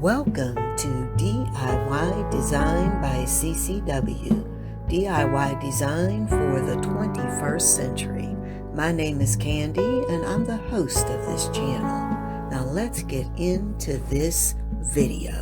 Welcome to DIY Design by CCW, DIY Design for the 21st Century. My name is Candy and I'm the host of this channel. Now let's get into this video.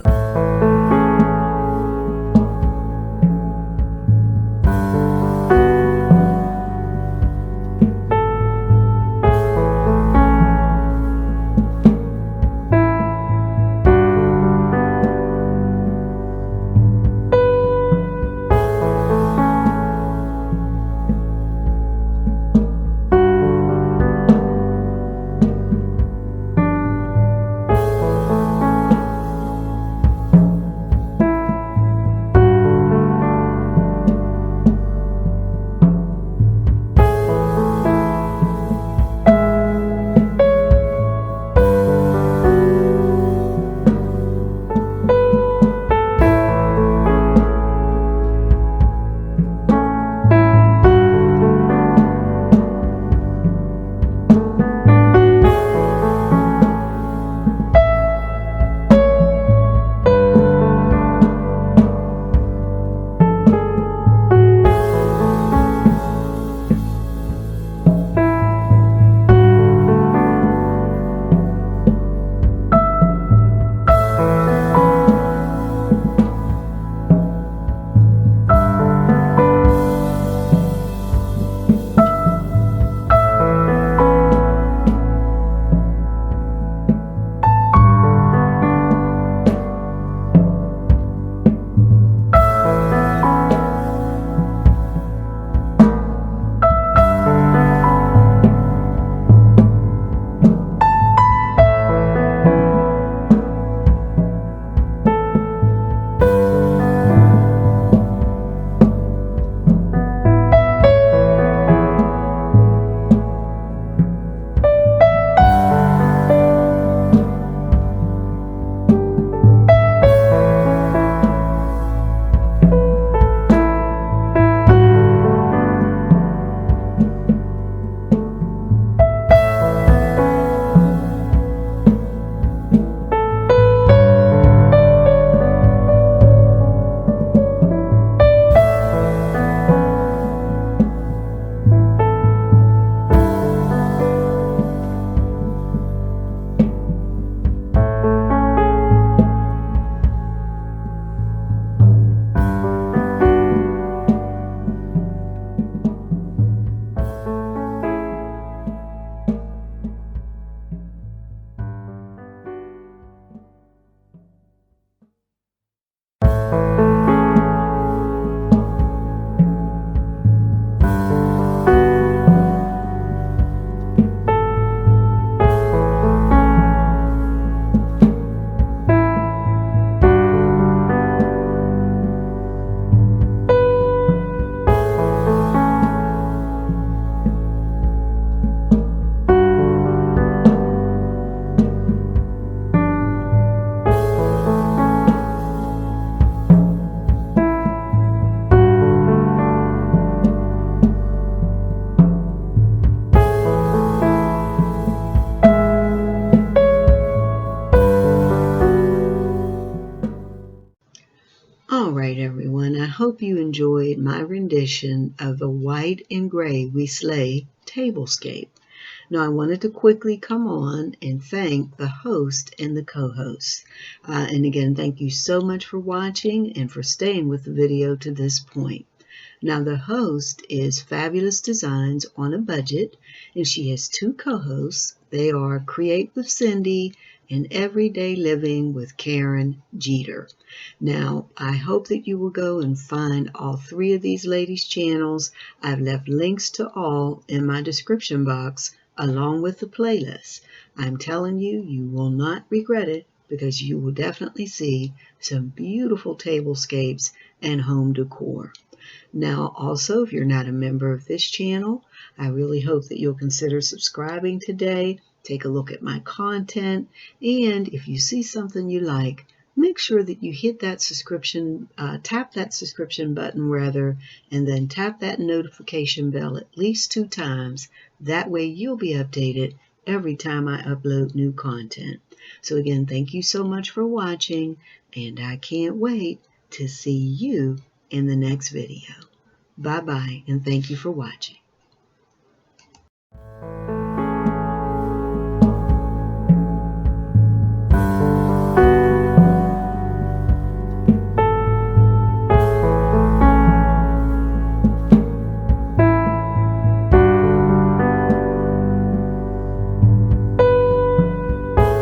Alright everyone, I hope you enjoyed my rendition of the white and gray We Slay Tablescape. Now I wanted to quickly come on and thank the host and the co-host. And again, thank you so much for watching and for staying with the video to this point. Now the host is Fabulous Designs on a Budget, and she has two co-hosts. They are Create with Cindy and Everyday Living with Karen Jeter. Now, I hope that you will go and find all three of these ladies' channels. I've left links to all in my description box along with the playlist. I'm telling you, you will not regret it because you will definitely see some beautiful tablescapes and home decor. Now, also, if you're not a member of this channel, I really hope that you'll consider subscribing today. Take a look at my content, and if you see something you like, make sure that you hit that subscription, tap that subscription button rather, and then tap that notification bell at least 2 times. That way you'll be updated every time I upload new content. So again, thank you so much for watching, and I can't wait to see you in the next video. Bye-bye, and thank you for watching.